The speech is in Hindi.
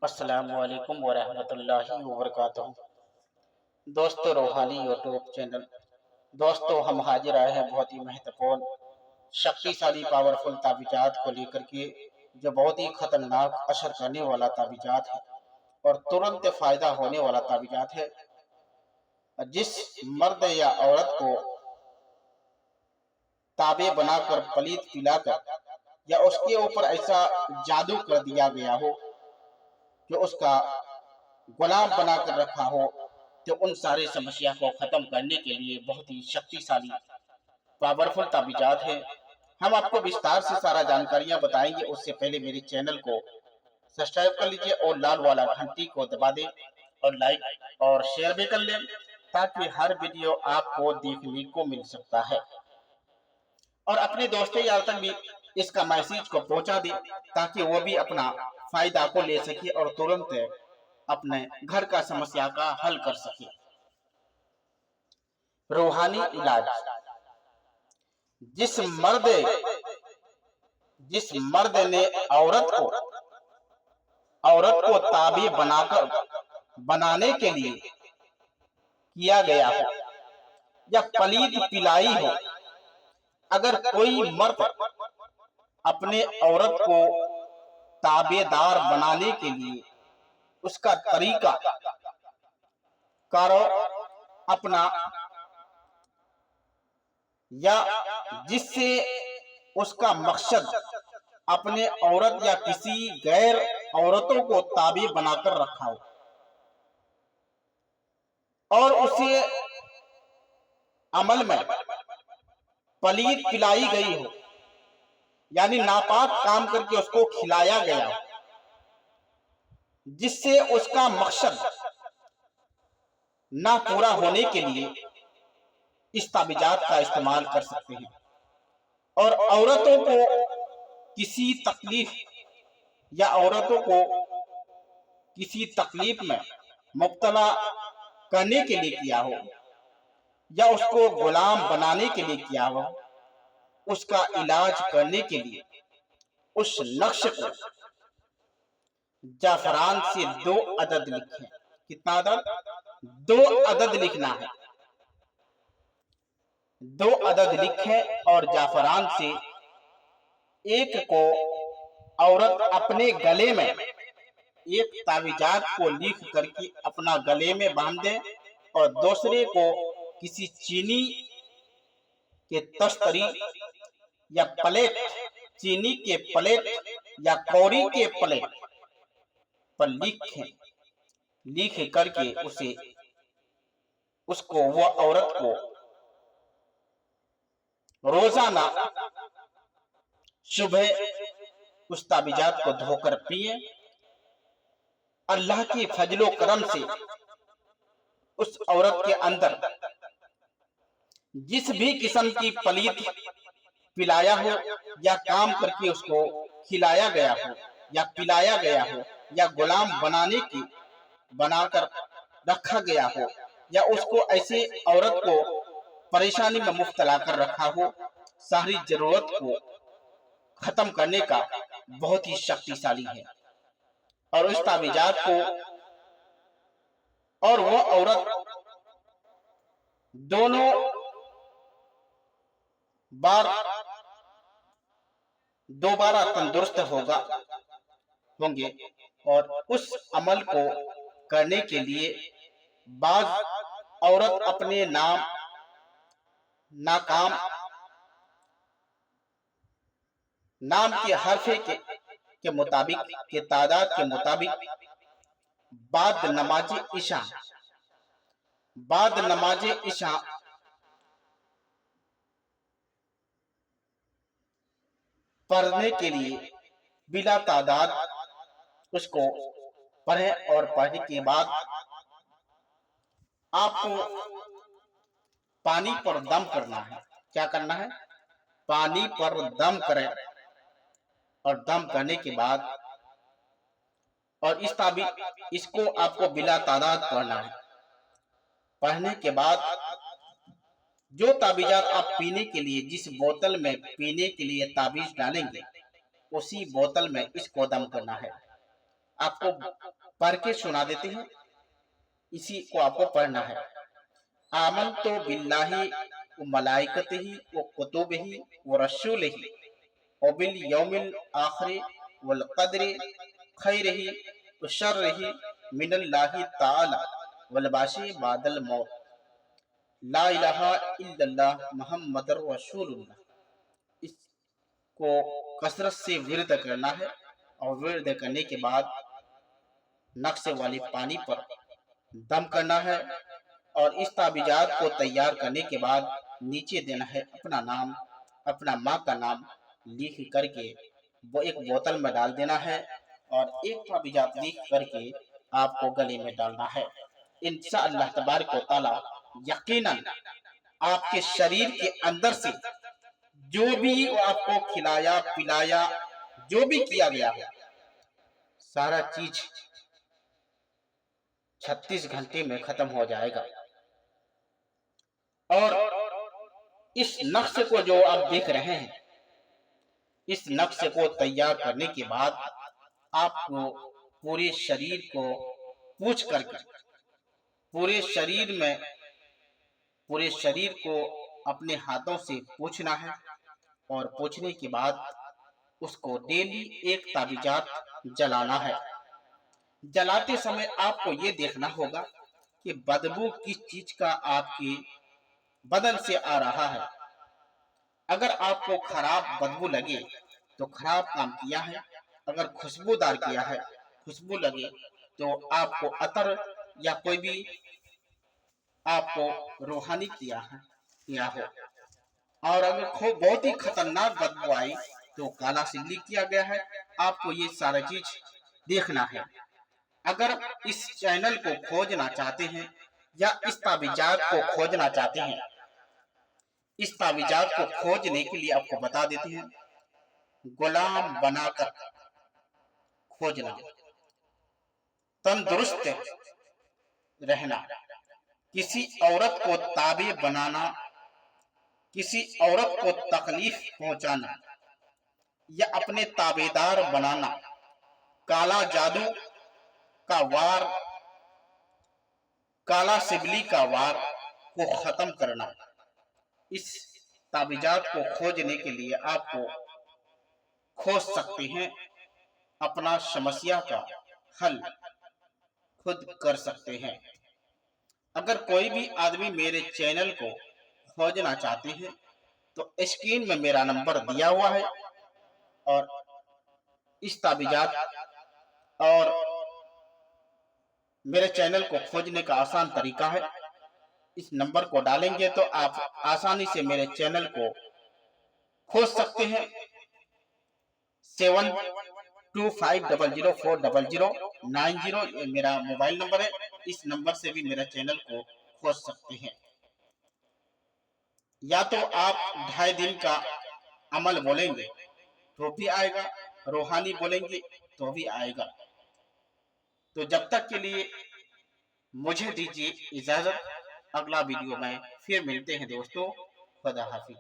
अस्सलामु अलैकुम वरहमतुल्लाहि वबरकातुहू। दोस्तों, रूहानी यूट्यूब चैनल। दोस्तों, हम हाजिर आए हैं बहुत ही महत्वपूर्ण, शक्तिशाली, पावरफुल ताबीज़ात को लेकर के, जो बहुत ही खतरनाक असर करने वाला ताबीज़ात है और तुरंत फ़ायदा होने वाला ताबीज़ात है। जिस मर्द या औरत को ताबे बनाकर, पलीत पिलाकर या उसके ऊपर ऐसा जादू कर दिया गया हो कि उसका गुलाम बनाकर रखा हो, तो उन सारी समस्या को ख़त्म करने के लिए बहुत ही शक्तिशाली, पावरफुल ताबीज़ात है। हम आपको विस्तार से सारा जानकारियाँ बताएँगे। उससे पहले मेरे चैनल को सब्सक्राइब कर लीजिए और लाल वाला घंटी को दबा दें और लाइक और शेयर भी कर लें, ताकि हर वीडियो आपको देखने को मिल सकता है। और अपने दोस्तों यार तक भी इसका मैसेज को पहुंचा दें, ताकि वो भी अपना फ़ायदा को ले सके और तुरंत अपने घर का समस्या का हल कर सके। रूहानी इलाज। जिस मर्द जिस मर्द ने औरत को ताबी बनाने के लिए किया गया हो या पलीत पिलाई हो, अगर कोई मर्द अपने औरत को ताबेदार बनाने के लिए उसका तरीका कारो अपना, या जिससे उसका मकसद अपने औरत या किसी गैर औरतों को ताबे बनाकर रखा हो और उसे अमल में पलीत पिलाई गई हो, यानी नापाक काम करके उसको खिलाया गया हो, जिससे उसका मकसद ना पूरा होने के लिए इस ताबीज़ात का इस्तेमाल कर सकते हैं। और औरतों को किसी तकलीफ या औरतों को किसी तकलीफ में मुब्तला करने के लिए किया हो या उसको गुलाम बनाने के लिए किया हो, उसका इलाज करने के लिए उस नक्श को जाफरान से 2 अदद लिखें। कितना अदद? 2 अदद लिखना है। 2 अदद लिखें और जाफरान से एक को औरत अपने गले में, एक ताबीज़ात को लिख करके अपना गले में बांध दे और दूसरे को किसी चीनी के तस्तरी या प्लेट, चीनी के प्लेट या कौड़ी के प्लेट पर लिख करके उसको वो औरत को रोजाना सुबह उस ताबीज़ात को धोकर पिए। अल्लाह की फजलो करम से उस औरत के अंदर जिस भी किस्म की पलीत पिलाया हो या काम करके उसको खिलाया गया हो या पिलाया गया हो या गुलाम बनाकर रखा गया हो या उसको ऐसे औरत को परेशानी में मुब्तला कर रखा हो, सारी जरूरत को खत्म करने का बहुत ही शक्तिशाली है। और इस ताबीज़ात को और वो औरत दोनों बार दोबारा तंदुरुस्त होंगे। और उस अमल को करने के लिए बाज औरत अपने नाम के हरफे के मुताबिक, के तादाद के मुताबिक बाद नमाज इशा पढ़ने के लिए बिला तादाद उसको पढ़े। और पढ़ने के बाद आपको पानी पर दम करना है। क्या करना है? पानी पर दम करें और दम करने के बाद और इसको आपको बिला तादाद पढ़ना है। पढ़ने के बाद जो ताबीज़ात आप पीने के लिए, जिस बोतल में पीने के लिए ताबीज़ डालेंगे, उसी बोतल में इसको दम करना है। आपको पढ़ के सुना देते हैं, इसी को आपको पढ़ना है। आमनतु बिल्लाहि व मलाइकतिहि व कुतुबिहि व रसूलिहि व बिल यौमिल आखिर वल क़द्रि खैरिहि व शर्रिहि मिनल्लाहि तआला वल बाशी बादल मौत, ला इलाहा इल्लल्लाह मुहम्मदुर रसूलुल्लाह। इसको कसरत से विर्द करना है और विर्द करने के बाद नक्शे वाले पानी पर दम करना है और इस ताबीजात को तैयार करने के बाद नीचे देना है अपना नाम, अपना माँ का नाम लिख करके वो एक बोतल में डाल देना है और एक ताबीजात लिख करके आपको गले में डालना है। इंशाअल्लाह तबारक व तआला यकीनन आपके शरीर के अंदर से जो भी आपको खिलाया पिलाया, जो भी किया गया है, सारा चीज 36 घंटे में खत्म हो जाएगा। और इस नक्शे को जो आप देख रहे हैं, इस नक्शे को तैयार करने के बाद आपको पूरे शरीर को पूछ करके पूरे शरीर को अपने हाथों से पूछना है और पूछने के बाद उसको डेली एक ताबीजात जलाना है। जलाते समय आपको ये देखना होगा कि बदबू किस चीज का आपके बदन से आ रहा है। अगर आपको खराब बदबू लगे तो खराब काम किया है, अगर खुशबूदार किया है, खुशबू लगे तो आपको अतर या कोई भी आपको रूहानी किया हो। और अगर खूब बहुत ही खतरनाक बदबू आई तो काला सिल्ली किया गया है। आपको ये सारा चीज देखना है। अगर इस चैनल को खोजना चाहते हैं या इस ताबीजात को खोजना चाहते हैं, इस ताबीजात को खोजने के लिए आपको बता देते हैं, गुलाम बनाकर खोजना, तंदुरुस्त रहना, किसी औरत को ताबे बनाना, किसी औरत को तकलीफ पहुंचाना या अपने ताबेदार बनाना, काला जादू का वार, काला सिबली का वार को खत्म करना। इस ताबीजात को खोजने के लिए आपको खोज सकते हैं, अपना समस्या का हल खुद कर सकते हैं। अगर कोई भी आदमी मेरे चैनल को खोजना चाहते हैं तो स्क्रीन में मेरा नंबर दिया हुआ है और इस ताबीजात और मेरे चैनल को खोजने का आसान तरीका है। इस नंबर को डालेंगे तो आप आसानी से मेरे चैनल को खोज सकते हैं। 7250040090 ये मेरा मोबाइल नंबर है। इस नंबर से भी मेरा चैनल को खोज सकते हैं। या तो आप 2.5 दिन का अमल बोलेंगे तो भी आएगा, रूहानी बोलेंगे तो भी आएगा। तो जब तक के लिए मुझे दीजिए इजाजत, अगला वीडियो में फिर मिलते हैं दोस्तों। खुदा हाफिज।